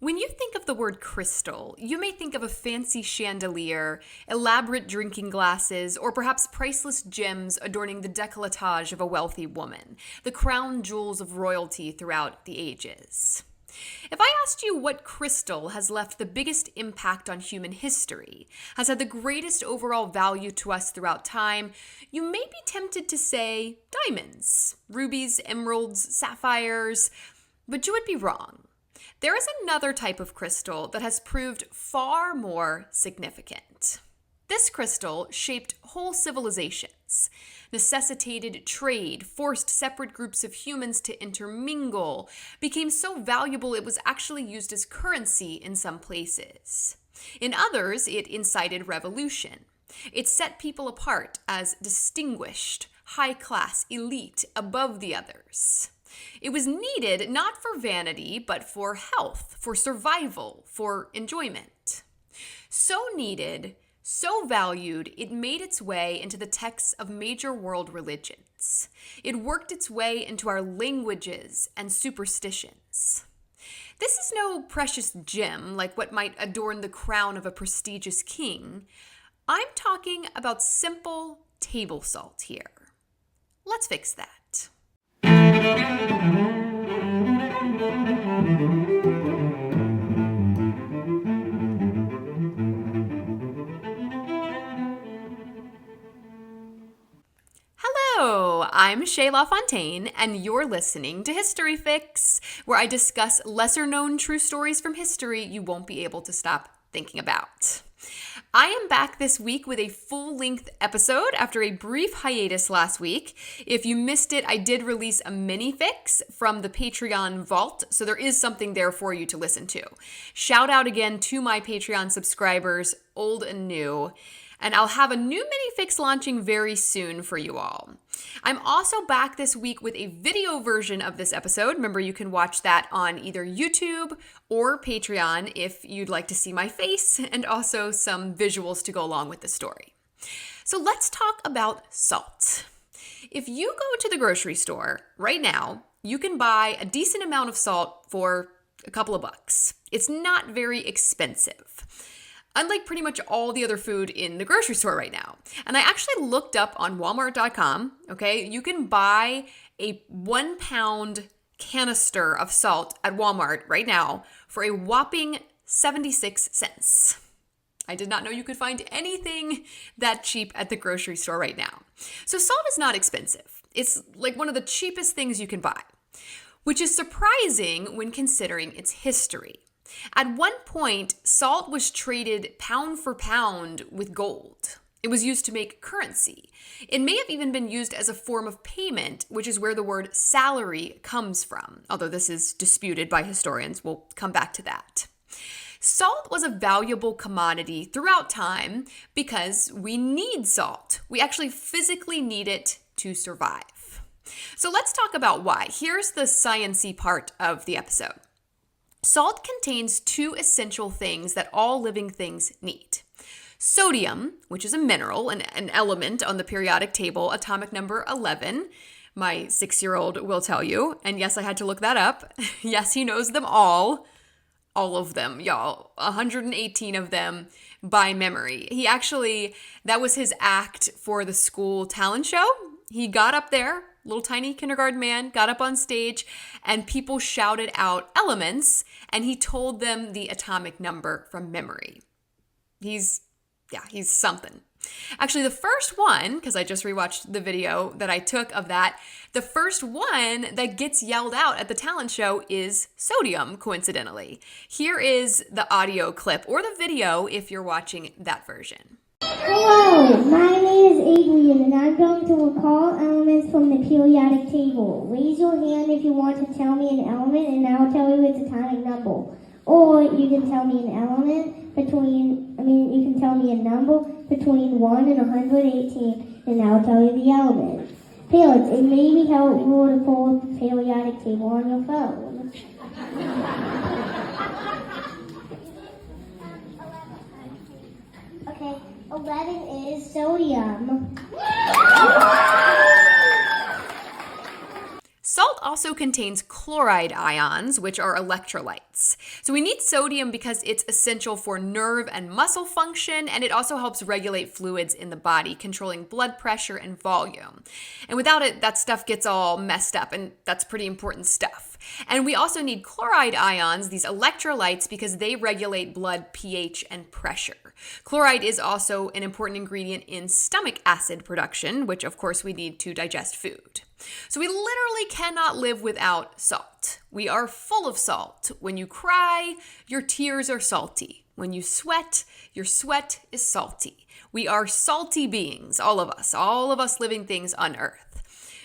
When you think of the word crystal, you may think of a fancy chandelier, elaborate drinking glasses, or perhaps priceless gems adorning the décolletage of a wealthy woman, the crown jewels of royalty throughout the ages. If I asked you what crystal has left the biggest impact on human history, has had the greatest overall value to us throughout time, you may be tempted to say diamonds, rubies, emeralds, sapphires, but you would be wrong. There is another type of crystal that has proved far more significant. This crystal shaped whole civilizations, necessitated trade, forced separate groups of humans to intermingle, became so valuable it was actually used as currency in some places. In others, it incited revolution. It set people apart as distinguished, high-class, elite, above the others. It was needed not for vanity, but for health, for survival, for enjoyment. So needed, so valued, it made its way into the texts of major world religions. It worked its way into our languages and superstitions. This is no precious gem like what might adorn the crown of a prestigious king. I'm talking about simple table salt here. Let's fix that. Hello, I'm LaFountaine, and you're listening to History Fix, where I discuss lesser-known true stories from history you won't be able to stop thinking about. I am back this week with a full-length episode after a brief hiatus last week. If you missed it, I did release a mini fix from the Patreon vault, so there is something there for you to listen to. Shout out again to my Patreon subscribers, old and new. And I'll have a new mini fix launching very soon for you all. I'm also back this week with a video version of this episode. Remember, you can watch that on either YouTube or Patreon if you'd like to see my face and also some visuals to go along with the story. So let's talk about salt. If you go to the grocery store right now, you can buy a decent amount of salt for a couple of bucks. It's not very expensive. Unlike pretty much all the other food in the grocery store right now. And I actually looked up on Walmart.com, okay? You can buy a 1 pound canister of salt at Walmart right now for a whopping 76 cents. I did not know you could find anything that cheap at the grocery store right now. So salt is not expensive. It's like one of the cheapest things you can buy, which is surprising when considering its history. At one point, salt was traded pound for pound with gold. It was used to make currency. It may have even been used as a form of payment, which is where the word salary comes from, although this is disputed by historians. We'll come back to that. Salt was a valuable commodity throughout time because we need salt. We actually physically need it to survive. So let's talk about why. Here's the sciencey part of the episode. Salt contains two essential things that all living things need. Sodium, which is a mineral, an element on the periodic table, atomic number 11. My 6-year-old will tell you. And yes, I had to look that up. Yes, he knows them all. All of them, y'all. 118 of them by memory. That was his act for the school talent show. He got up there, little tiny kindergarten man, got up on stage, and people shouted out elements, and he told them the atomic number from memory. He's something. Actually, the first one, because I just rewatched the video that I took of that, the first one that gets yelled out at the talent show is sodium, coincidentally. Here is the audio clip, or the video if you're watching that version. Hello, my name is Adrian, and I'm going to recall elements from the periodic table. Raise your hand if you want to tell me an element, and I'll tell you its atomic number. Or you can tell me a number between 1 and 118, and I'll tell you the element. Parents, it may be helpful to pull up the periodic table on your phone. Okay, 11 is sodium. Salt also contains chloride ions, which are electrolytes. electrolytes. So we need sodium because it's essential for nerve and muscle function, and it also helps regulate fluids in the body, controlling blood pressure and volume. And without it, that stuff gets all messed up, and that's pretty important stuff. And we also need chloride ions, these electrolytes, because they regulate blood pH and pressure. Chloride is also an important ingredient in stomach acid production, which of course we need to digest food. So we literally cannot live without salt. We are full of salt. When you cry, your tears are salty. When you sweat, your sweat is salty. We are salty beings, all of us living things on Earth.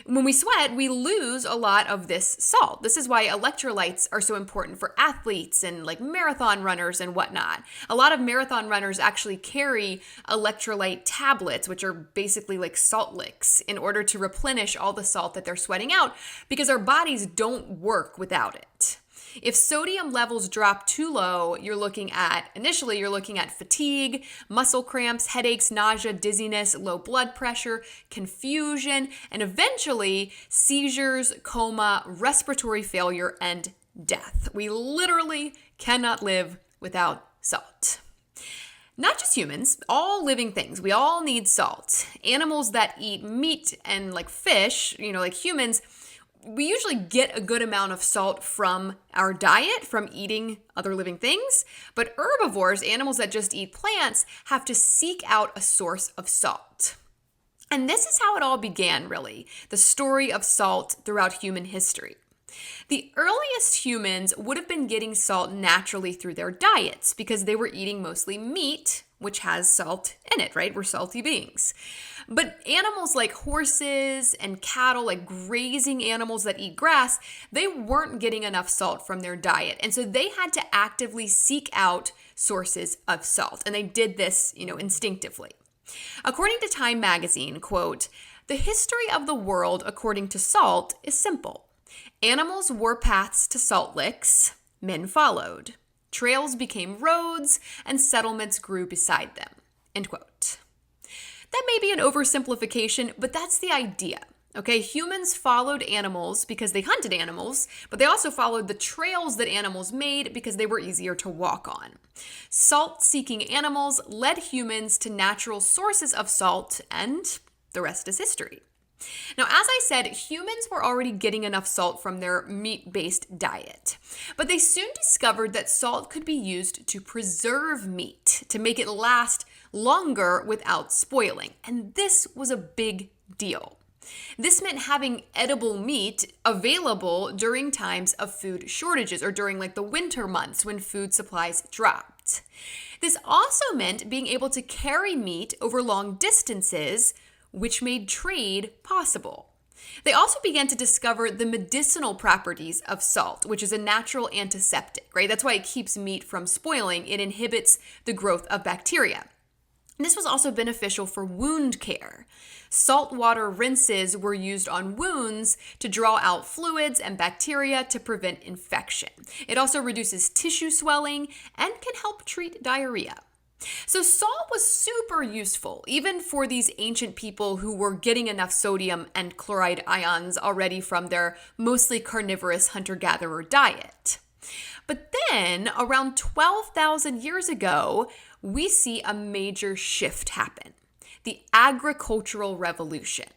When we sweat, we lose a lot of this salt. This is why electrolytes are so important for athletes and like marathon runners and whatnot. A lot of marathon runners actually carry electrolyte tablets, which are basically like salt licks, in order to replenish all the salt that they're sweating out because our bodies don't work without it. If sodium levels drop too low, you're looking at fatigue, muscle cramps, headaches, nausea, dizziness, low blood pressure, confusion, and eventually seizures, coma, respiratory failure, and death. We literally cannot live without salt. Not just humans, all living things, we all need salt. Animals that eat meat and like fish, like humans, we usually get a good amount of salt from our diet, from eating other living things. But herbivores, animals that just eat plants, have to seek out a source of salt. And this is how it all began, really, the story of salt throughout human history. The earliest humans would have been getting salt naturally through their diets because they were eating mostly meat, which has salt in it, right? We're salty beings. But animals like horses and cattle, like grazing animals that eat grass, they weren't getting enough salt from their diet. And so they had to actively seek out sources of salt. And they did this, instinctively. According to Time magazine, quote, "The history of the world according to salt is simple. Animals wore paths to salt licks, men followed. Trails became roads, and settlements grew beside them." End quote. That may be an oversimplification, but that's the idea. Okay, humans followed animals because they hunted animals, but they also followed the trails that animals made because they were easier to walk on. Salt-seeking animals led humans to natural sources of salt, and the rest is history. Now, as I said, humans were already getting enough salt from their meat-based diet, but they soon discovered that salt could be used to preserve meat, to make it last longer without spoiling, and this was a big deal. This meant having edible meat available during times of food shortages or during like the winter months when food supplies dropped. This also meant being able to carry meat over long distances, which made trade possible. They also began to discover the medicinal properties of salt, which is a natural antiseptic, right? That's why it keeps meat from spoiling. It inhibits the growth of bacteria. And this was also beneficial for wound care. Saltwater rinses were used on wounds to draw out fluids and bacteria to prevent infection. It also reduces tissue swelling and can help treat diarrhea. So salt was super useful, even for these ancient people who were getting enough sodium and chloride ions already from their mostly carnivorous hunter-gatherer diet. But then, around 12,000 years ago, we see a major shift happen: the agricultural revolution.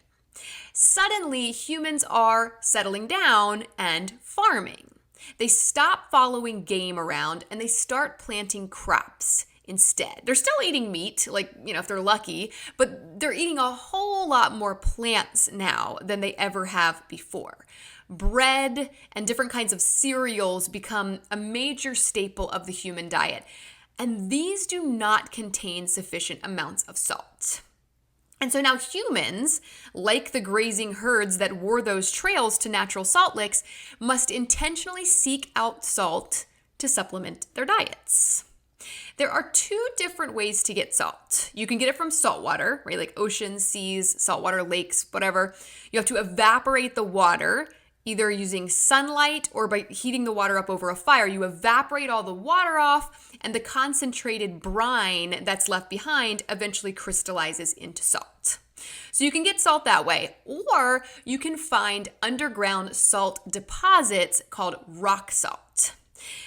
Suddenly, humans are settling down and farming. They stop following game around and they start planting crops instead. They're still eating meat, if they're lucky, but they're eating a whole lot more plants now than they ever have before. Bread and different kinds of cereals become a major staple of the human diet, and these do not contain sufficient amounts of salt. And so now humans, like the grazing herds that wore those trails to natural salt licks, must intentionally seek out salt to supplement their diets. There are two different ways to get salt. You can get it from saltwater, right? Like oceans, seas, saltwater lakes, whatever. You have to evaporate the water, either using sunlight or by heating the water up over a fire. You evaporate all the water off, and the concentrated brine that's left behind eventually crystallizes into salt. So you can get salt that way, or you can find underground salt deposits called rock salt.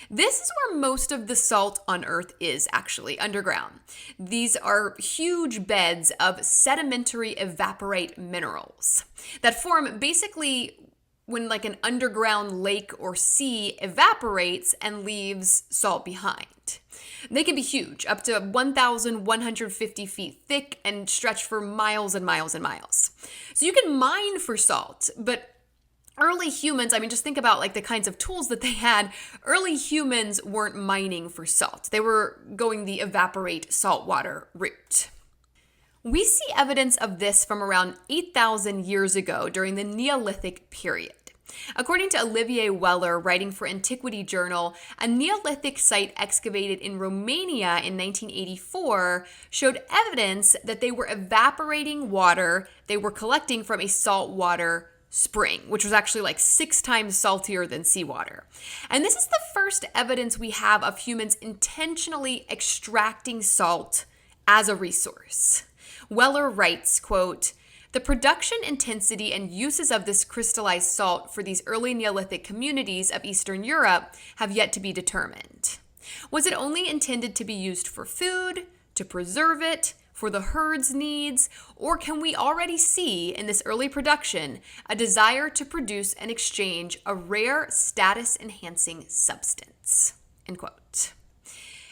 This is where most of the salt on Earth is, actually, underground. These are huge beds of sedimentary evaporite minerals that form basically when like an underground lake or sea evaporates and leaves salt behind. They can be huge, up to 1,150 feet thick and stretch for miles and miles and miles. So you can mine for salt, but early humans, just think about like the kinds of tools that they had. Early humans weren't mining for salt. They were going the evaporate saltwater route. We see evidence of this from around 8,000 years ago during the Neolithic period. According to Olivier Weller, writing for Antiquity Journal, a Neolithic site excavated in Romania in 1984 showed evidence that they were evaporating water they were collecting from a saltwater spring, which was actually like 6 times saltier than seawater. And this is the first evidence we have of humans intentionally extracting salt as a resource. Weller writes, quote, "The production intensity and uses of this crystallized salt for these early Neolithic communities of Eastern Europe have yet to be determined. Was it only intended to be used for food, to preserve it, for the herd's needs, or can we already see in this early production a desire to produce and exchange a rare status-enhancing substance?" End quote.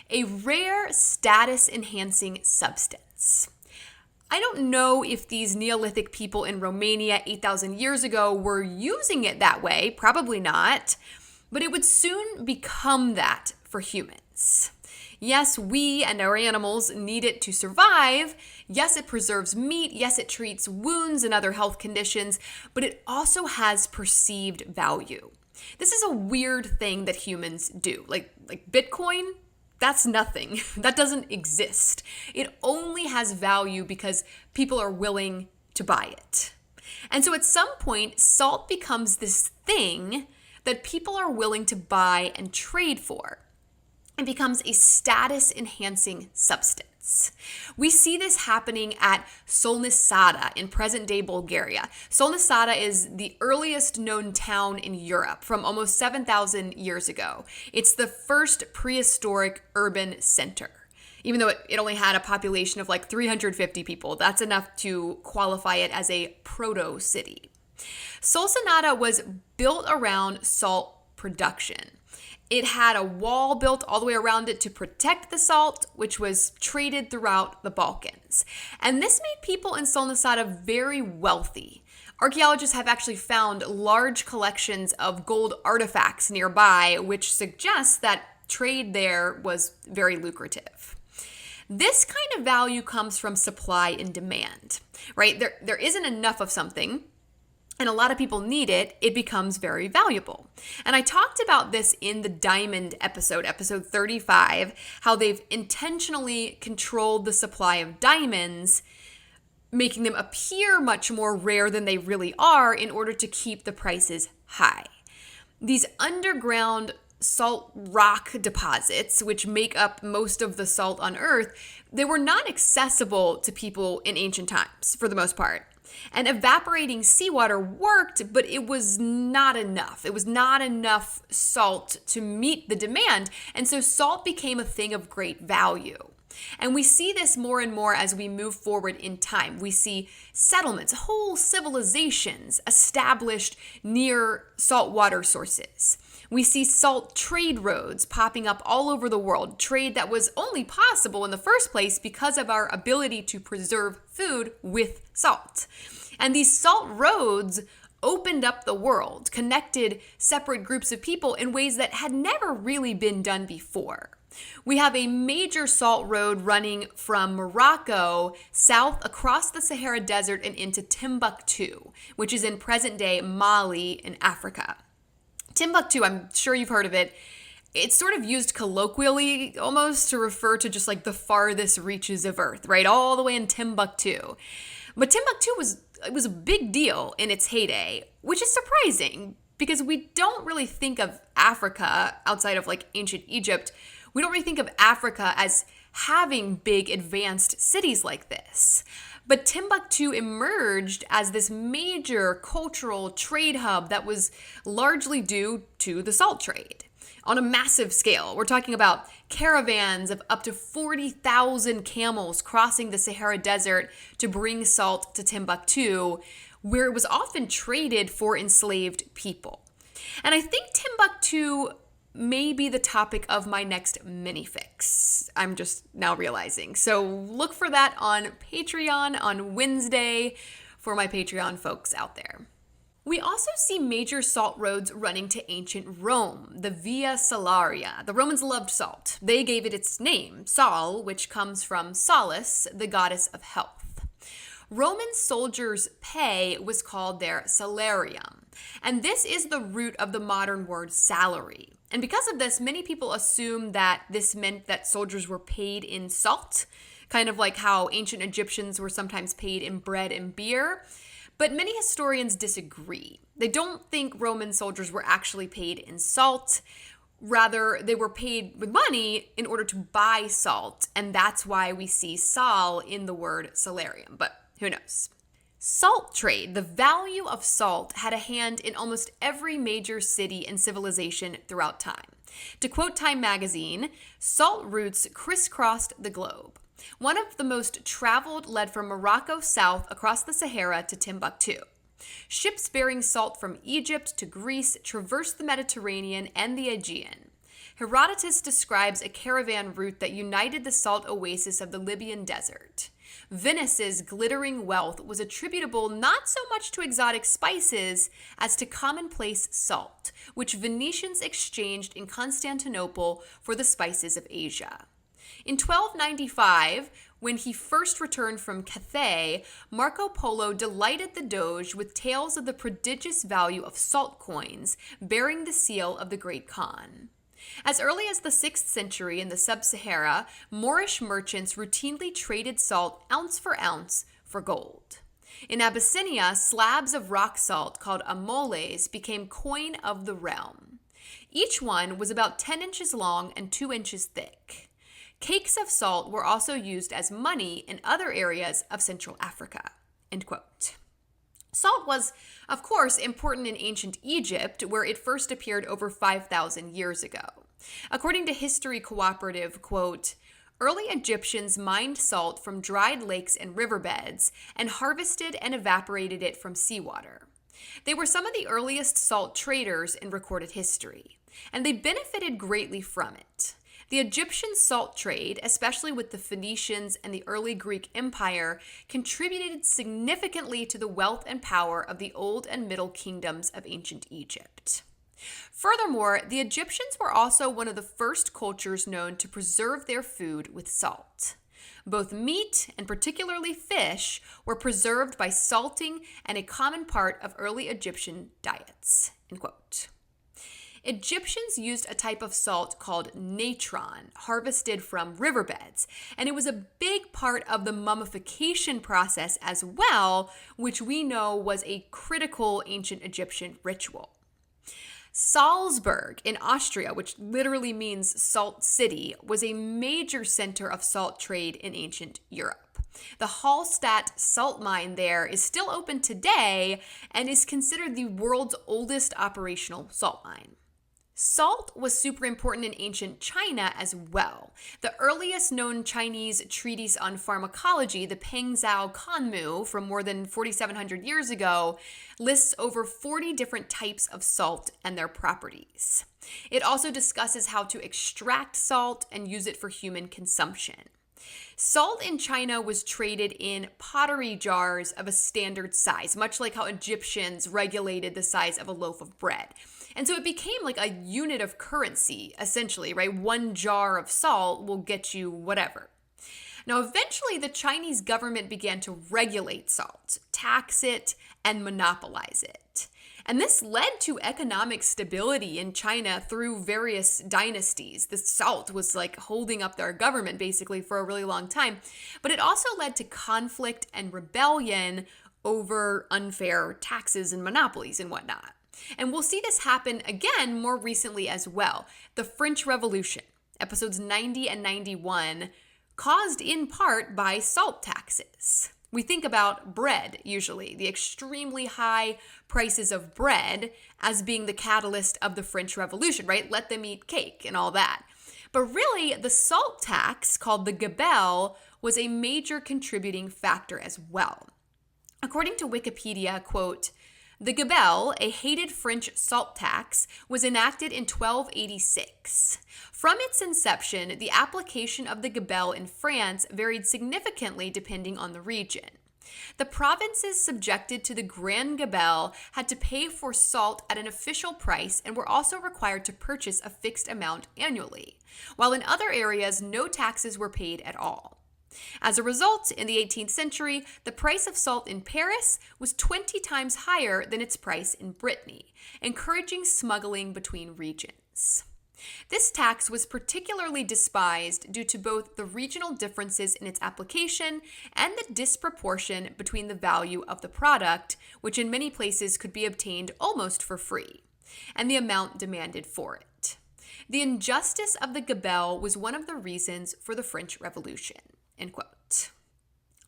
A rare status-enhancing substance. I don't know if these Neolithic people in Romania 8,000 years ago were using it that way, probably not, but it would soon become that for humans. Yes, we and our animals need it to survive. Yes, it preserves meat. Yes, it treats wounds and other health conditions, but it also has perceived value. This is a weird thing that humans do. Like Bitcoin, that's nothing. That doesn't exist. It only has value because people are willing to buy it. And so at some point, salt becomes this thing that people are willing to buy and trade for. It becomes a status-enhancing substance. We see this happening at Solni Sada in present-day Bulgaria. Solni Sada is the earliest known town in Europe from almost 7,000 years ago. It's the first prehistoric urban center. Even though it only had a population of like 350 people, that's enough to qualify it as a proto-city. Solsanata was built around salt production. It had a wall built all the way around it to protect the salt, which was traded throughout the Balkans. And this made people in Solnisada very wealthy. Archaeologists have actually found large collections of gold artifacts nearby, which suggests that trade there was very lucrative. This kind of value comes from supply and demand, right? There isn't enough of something, and a lot of people need it, it becomes very valuable. And I talked about this in the diamond episode 35, how they've intentionally controlled the supply of diamonds, making them appear much more rare than they really are in order to keep the prices high. These underground salt rock deposits, which make up most of the salt on Earth, they were not accessible to people in ancient times for the most part. And evaporating seawater worked, but it was not enough. It was not enough salt to meet the demand. And so salt became a thing of great value. And we see this more and more as we move forward in time. We see settlements, whole civilizations established near saltwater sources. We see salt trade roads popping up all over the world, trade that was only possible in the first place because of our ability to preserve food with salt. And these salt roads opened up the world, connected separate groups of people in ways that had never really been done before. We have a major salt road running from Morocco south across the Sahara Desert and into Timbuktu, which is in present-day Mali in Africa. Timbuktu, I'm sure you've heard of it. It's sort of used colloquially almost to refer to just like the farthest reaches of Earth, right? All the way in Timbuktu. But Timbuktu was a big deal in its heyday, which is surprising because we don't really think of Africa outside of like ancient Egypt. We don't really think of Africa as having big advanced cities like this. But Timbuktu emerged as this major cultural trade hub that was largely due to the salt trade. on a massive scale. We're talking about caravans of up to 40,000 camels crossing the Sahara Desert to bring salt to Timbuktu, where it was often traded for enslaved people. And I think Timbuktu may be the topic of my next mini fix. I'm just now realizing. So look for that on Patreon on Wednesday for my Patreon folks out there. We also see major salt roads running to ancient Rome, the Via Salaria. The Romans loved salt. They gave it its name, Sal, which comes from Salus, the goddess of health. Roman soldiers' pay was called their salarium, and this is the root of the modern word salary. And because of this, many people assume that this meant that soldiers were paid in salt, kind of like how ancient Egyptians were sometimes paid in bread and beer. But many historians disagree. They don't think Roman soldiers were actually paid in salt. Rather, they were paid with money in order to buy salt, and that's why we see sal in the word salarium, but who knows? Salt trade, the value of salt, had a hand in almost every major city and civilization throughout time. To quote Time magazine, salt routes crisscrossed the globe. One of the most traveled led from Morocco south across the Sahara to Timbuktu. Ships bearing salt from Egypt to Greece traversed the Mediterranean and the Aegean. Herodotus describes a caravan route that united the salt oasis of the Libyan desert. Venice's glittering wealth was attributable not so much to exotic spices as to commonplace salt, which Venetians exchanged in Constantinople for the spices of Asia. In 1295, when he first returned from Cathay, Marco Polo delighted the Doge with tales of the prodigious value of salt coins bearing the seal of the Great Khan. As early as the 6th century in the Sub-Sahara, Moorish merchants routinely traded salt ounce for gold. In Abyssinia, slabs of rock salt called amoles became coin of the realm. Each one was about 10 inches long and 2 inches thick. Cakes of salt were also used as money in other areas of Central Africa." End quote. Salt was, of course, important in ancient Egypt, where it first appeared over 5,000 years ago. According to History Cooperative, quote, "Early Egyptians mined salt from dried lakes and riverbeds and harvested and evaporated it from seawater. They were some of the earliest salt traders in recorded history, and they benefited greatly from it. The Egyptian salt trade, especially with the Phoenicians and the early Greek Empire, contributed significantly to the wealth and power of the Old and Middle Kingdoms of ancient Egypt. Furthermore, the Egyptians were also one of the first cultures known to preserve their food with salt. Both meat, and particularly fish, were preserved by salting and a common part of early Egyptian diets." End quote. Egyptians used a type of salt called natron, harvested from riverbeds, and it was a big part of the mummification process as well, which we know was a critical ancient Egyptian ritual. Salzburg in Austria, which literally means salt city, was a major center of salt trade in ancient Europe. The Hallstatt salt mine there is still open today and is considered the world's oldest operational salt mine. Salt was super important in ancient China as well. The earliest known Chinese treatise on pharmacology, the Pengzhao Kanmu from more than 4,700 years ago, lists over 40 different types of salt and their properties. It also discusses how to extract salt and use it for human consumption. Salt in China was traded in pottery jars of a standard size, much like how Egyptians regulated the size of a loaf of bread. And so it became like a unit of currency, essentially, right? One jar of salt will get you whatever. Now, eventually, the Chinese government began to regulate salt, tax it, and monopolize it. And this led to economic stability in China through various dynasties. The salt was like holding up their government basically for a really long time. But it also led to conflict and rebellion over unfair taxes and monopolies and whatnot. And we'll see this happen again more recently as well. The French Revolution, episodes 90 and 91, caused in part by salt taxes. We think about bread, usually, the extremely high prices of bread as being the catalyst of the French Revolution, right? Let them eat cake and all that. But really, the salt tax, called the gabelle, was a major contributing factor as well. According to Wikipedia, quote, the gabelle, a hated French salt tax, was enacted in 1286. From its inception, the application of the gabelle in France varied significantly depending on the region. The provinces subjected to the Grand Gabelle had to pay for salt at an official price and were also required to purchase a fixed amount annually, while in other areas no taxes were paid at all. As a result, in the 18th century, the price of salt in Paris was 20 times higher than its price in Brittany, encouraging smuggling between regions. This tax was particularly despised due to both the regional differences in its application and the disproportion between the value of the product, which in many places could be obtained almost for free, and the amount demanded for it. The injustice of the gabelle was one of the reasons for the French Revolution. End quote.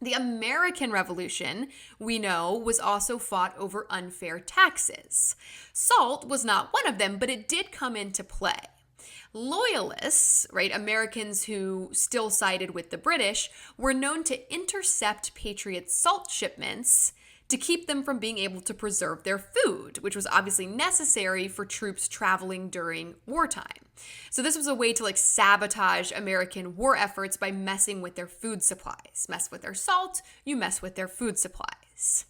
The American Revolution, we know, was also fought over unfair taxes. Salt was not one of them, but it did come into play. Loyalists, right, Americans who still sided with the British, were known to intercept Patriots' salt shipments to keep them from being able to preserve their food, which was obviously necessary for troops traveling during wartime. So this was a way to sabotage American war efforts by messing with their food supplies. Mess with their salt, you mess with their food supplies.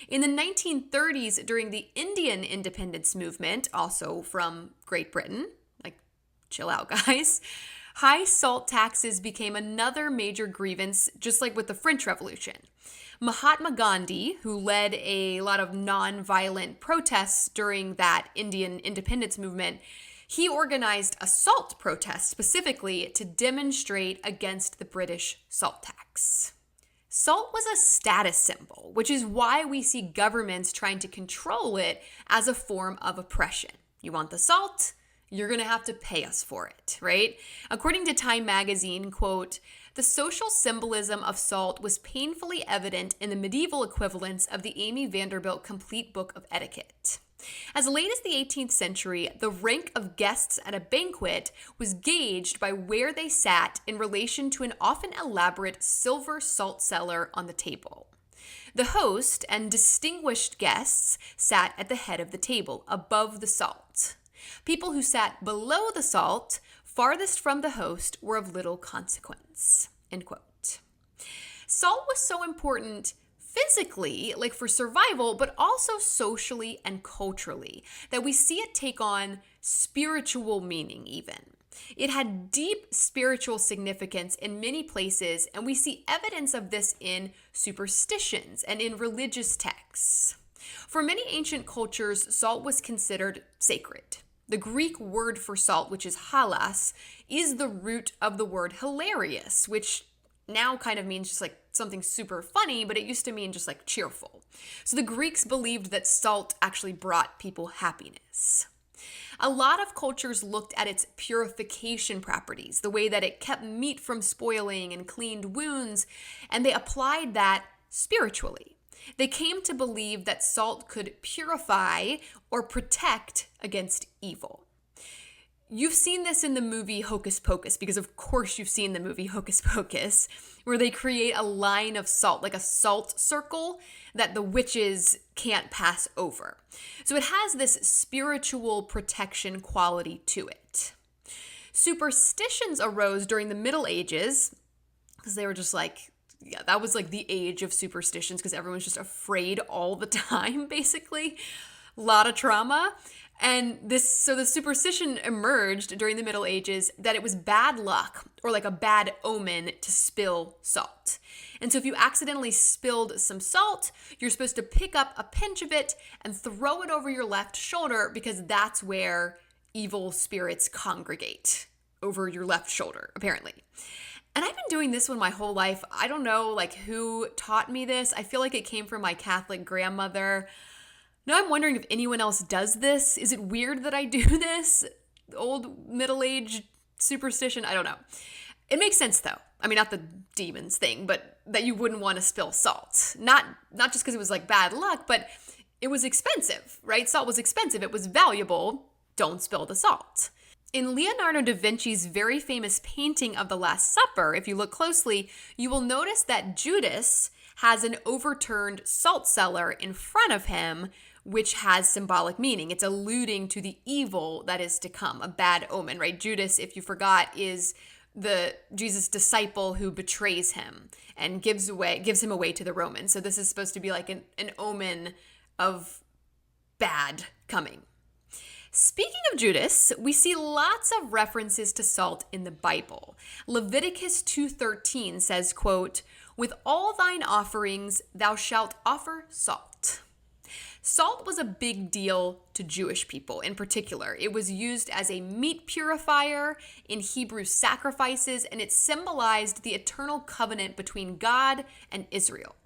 In the 1930s, during the Indian independence movement, also from Great Britain, chill out, guys, high salt taxes became another major grievance, just like with the French Revolution. Mahatma Gandhi, who led a lot of non-violent protests during that Indian independence movement, he organized a salt protest specifically to demonstrate against the British salt tax. Salt was a status symbol, which is why we see governments trying to control it as a form of oppression. You want the salt? You're going to have to pay us for it, right? According to Time magazine, quote, the social symbolism of salt was painfully evident in the medieval equivalents of the Amy Vanderbilt Complete Book of Etiquette. As late as the 18th century, the rank of guests at a banquet was gauged by where they sat in relation to an often elaborate silver salt cellar on the table. The host and distinguished guests sat at the head of the table, above the salt. People who sat below the salt, farthest from the host, were of little consequence. End quote. Salt was so important physically, for survival, but also socially and culturally, that we see it take on spiritual meaning even. It had deep spiritual significance in many places, and we see evidence of this in superstitions and in religious texts. For many ancient cultures, salt was considered sacred. The Greek word for salt, which is halas, is the root of the word hilarious, which now kind of means just something super funny, but it used to mean just cheerful. So the Greeks believed that salt actually brought people happiness. A lot of cultures looked at its purification properties, the way that it kept meat from spoiling and cleaned wounds, and they applied that spiritually. They came to believe that salt could purify or protect against evil. You've seen this in the movie Hocus Pocus, because of course you've seen the movie Hocus Pocus, where they create a line of salt, like a salt circle that the witches can't pass over. So it has this spiritual protection quality to it. Superstitions arose during the Middle Ages, because they were just that was the age of superstitions, because everyone's just afraid all the time, basically. A lot of trauma. And the superstition emerged during the Middle Ages that it was bad luck or a bad omen to spill salt. And so if you accidentally spilled some salt, you're supposed to pick up a pinch of it and throw it over your left shoulder, because that's where evil spirits congregate, over your left shoulder, apparently. And I've been doing this one my whole life. I don't know who taught me this. I feel like it came from my Catholic grandmother. Now I'm wondering if anyone else does this. Is it weird that I do this? Old middle-aged superstition? I don't know. It makes sense though. I mean, not the demons thing, but that you wouldn't want to spill salt. Not just because it was like bad luck, but it was expensive, right? Salt was expensive. It was valuable. Don't spill the salt. In Leonardo da Vinci's very famous painting of the Last Supper, if you look closely, you will notice that Judas has an overturned salt cellar in front of him, which has symbolic meaning. It's alluding to the evil that is to come, a bad omen, right? Judas, if you forgot, is the Jesus disciple who betrays him and gives him away to the Romans. So this is supposed to be like an omen of bad coming. Speaking of Judas, we see lots of references to salt in the Bible. Leviticus 2:13 says, quote, "With all thine offerings thou shalt offer salt." Salt was a big deal to Jewish people in particular. It was used as a meat purifier in Hebrew sacrifices, and it symbolized the eternal covenant between God and Israel.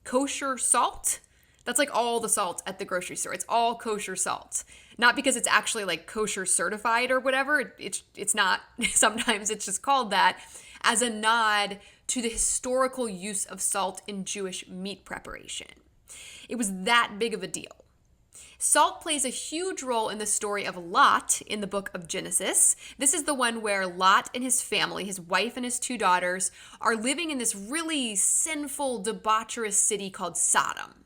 Kosher salt, that's like all the salt at the grocery store. It's all kosher salt. Not because it's actually like kosher certified or whatever. It's not. Sometimes it's just called that as a nod to the historical use of salt in Jewish meat preparation. It was that big of a deal. Salt plays a huge role in the story of Lot in the book of Genesis. This is the one where Lot and his family, his wife and his 2 daughters, are living in this really sinful, debaucherous city called Sodom.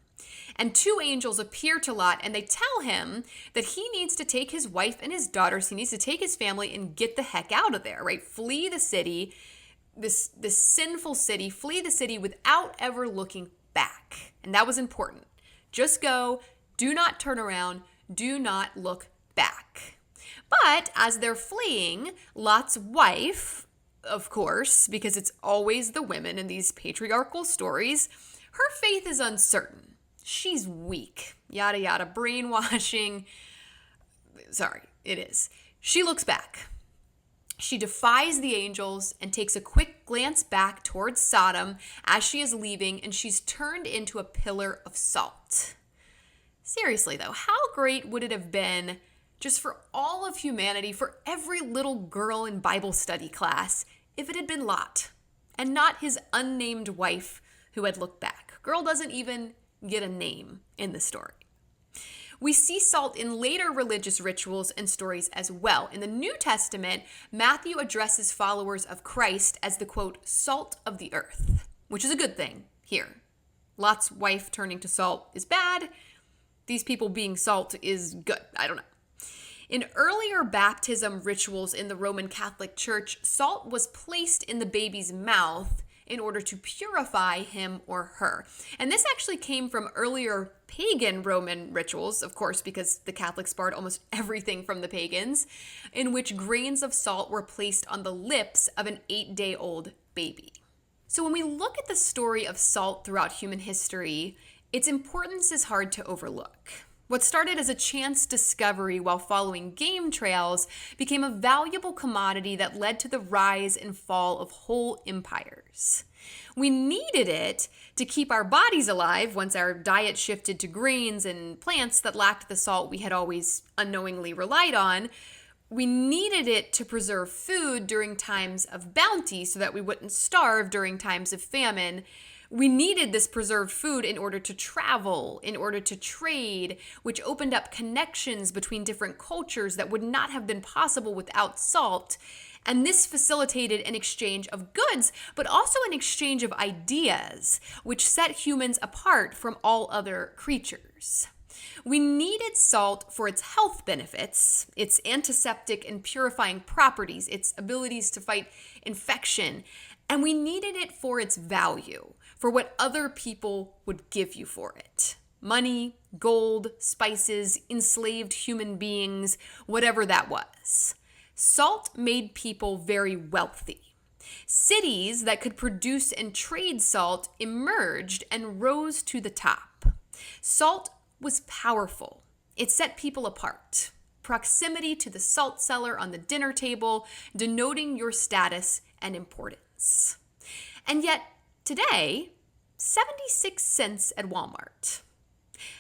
And 2 angels appear to Lot and they tell him that he needs to take his wife and his daughters, he needs to take his family and get the heck out of there, right? Flee the city, this sinful city, flee the city without ever looking back. And that was important. Just go, do not turn around, do not look back. But as they're fleeing, Lot's wife, of course, because it's always the women in these patriarchal stories, her faith is uncertain. She's weak, yada yada, brainwashing. Sorry, it is. She looks back. She defies the angels and takes a quick glance back towards Sodom as she is leaving, and she's turned into a pillar of salt. Seriously though, how great would it have been just for all of humanity, for every little girl in Bible study class, if it had been Lot and not his unnamed wife who had looked back? Girl doesn't even get a name in the story. We see salt in later religious rituals and stories as well. In the New Testament, Matthew addresses followers of Christ as the, quote, salt of the earth, which is a good thing here. Lot's wife turning to salt is bad. These people being salt is good. I don't know. In earlier baptism rituals in the Roman Catholic Church, salt was placed in the baby's mouth in order to purify him or her. And this actually came from earlier pagan Roman rituals, of course, because the Catholics borrowed almost everything from the pagans, in which grains of salt were placed on the lips of an 8-day-old baby. So when we look at the story of salt throughout human history, its importance is hard to overlook. What started as a chance discovery while following game trails became a valuable commodity that led to the rise and fall of whole empires. We needed it to keep our bodies alive once our diet shifted to grains and plants that lacked the salt we had always unknowingly relied on. We needed it to preserve food during times of bounty so that we wouldn't starve during times of famine. We needed this preserved food in order to travel, in order to trade, which opened up connections between different cultures that would not have been possible without salt. And this facilitated an exchange of goods, but also an exchange of ideas, which set humans apart from all other creatures. We needed salt for its health benefits, its antiseptic and purifying properties, its abilities to fight infection, and we needed it for its value, for what other people would give you for it. Money, gold, spices, enslaved human beings, whatever that was. Salt made people very wealthy. Cities that could produce and trade salt emerged and rose to the top. Salt was powerful. It set people apart. Proximity to the salt cellar on the dinner table, denoting your status and importance. And yet, today, 76 cents at Walmart.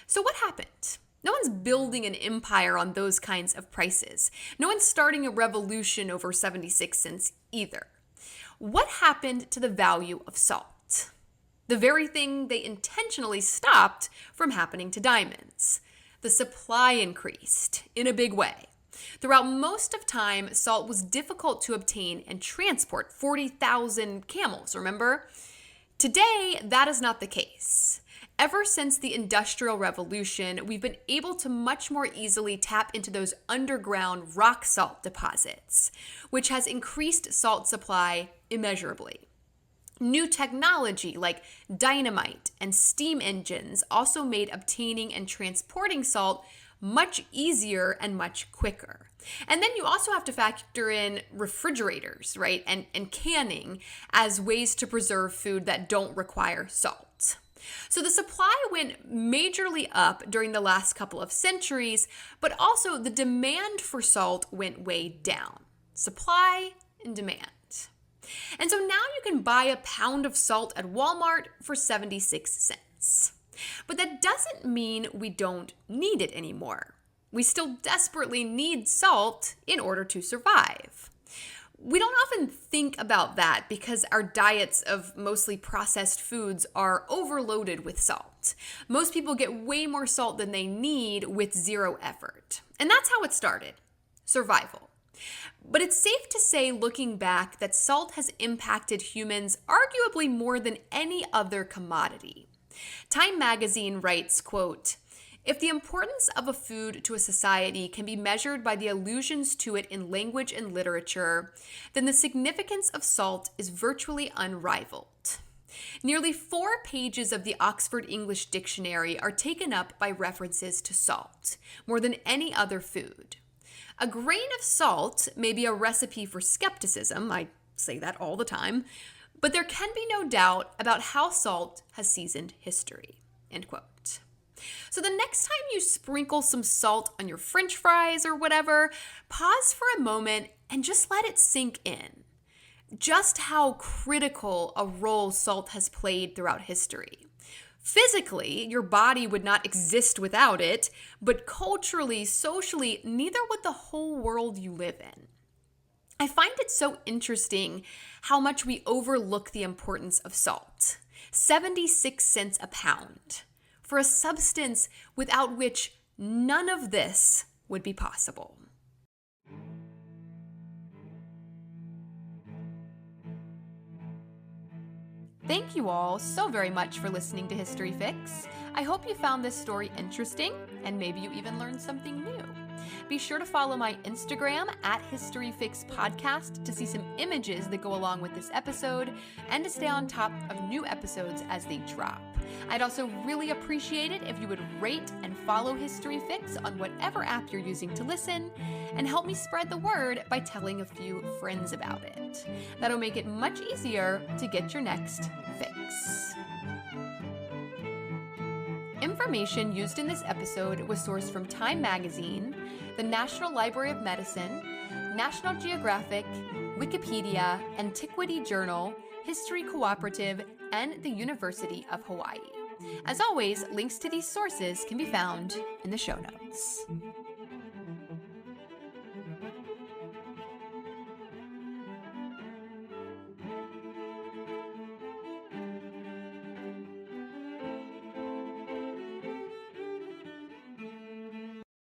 So what happened? No one's building an empire on those kinds of prices. No one's starting a revolution over 76 cents either. What happened to the value of salt? The very thing they intentionally stopped from happening to diamonds. The supply increased in a big way. Throughout most of time, salt was difficult to obtain and transport. 40,000 camels, remember? Today, that is not the case. Ever since the Industrial Revolution, we've been able to much more easily tap into those underground rock salt deposits, which has increased salt supply immeasurably. New technology like dynamite and steam engines also made obtaining and transporting salt much easier and much quicker. And then you also have to factor in refrigerators, right? And canning as ways to preserve food that don't require salt. So the supply went majorly up during the last couple of centuries, but also the demand for salt went way down. Supply and demand. And so now you can buy a pound of salt at Walmart for 76 cents. But that doesn't mean we don't need it anymore. We still desperately need salt in order to survive. We don't often think about that because our diets of mostly processed foods are overloaded with salt. Most people get way more salt than they need with zero effort. And that's how it started. Survival. But it's safe to say, looking back, that salt has impacted humans arguably more than any other commodity. Time magazine writes, quote, "If the importance of a food to a society can be measured by the allusions to it in language and literature, then the significance of salt is virtually unrivaled." Nearly 4 pages of the Oxford English Dictionary are taken up by references to salt, more than any other food. A grain of salt may be a recipe for skepticism, I say that all the time, but there can be no doubt about how salt has seasoned history, end quote. So the next time you sprinkle some salt on your French fries or whatever, pause for a moment and just let it sink in. Just how critical a role salt has played throughout history. Physically, your body would not exist without it, but culturally, socially, neither would the whole world you live in. I find it so interesting how much we overlook the importance of salt. 76 cents a pound for a substance without which none of this would be possible. Thank you all so very much for listening to History Fix. I hope you found this story interesting and maybe you even learned something new. Be sure to follow my Instagram at HistoryFixPodcast to see some images that go along with this episode and to stay on top of new episodes as they drop. I'd also really appreciate it if you would rate and follow History Fix on whatever app you're using to listen, and help me spread the word by telling a few friends about it. That'll make it much easier to get your next fix. Information used in this episode was sourced from Time Magazine, the National Library of Medicine, National Geographic, Wikipedia, Antiquity Journal, History Cooperative, and the University of Hawaii. As always, links to these sources can be found in the show notes.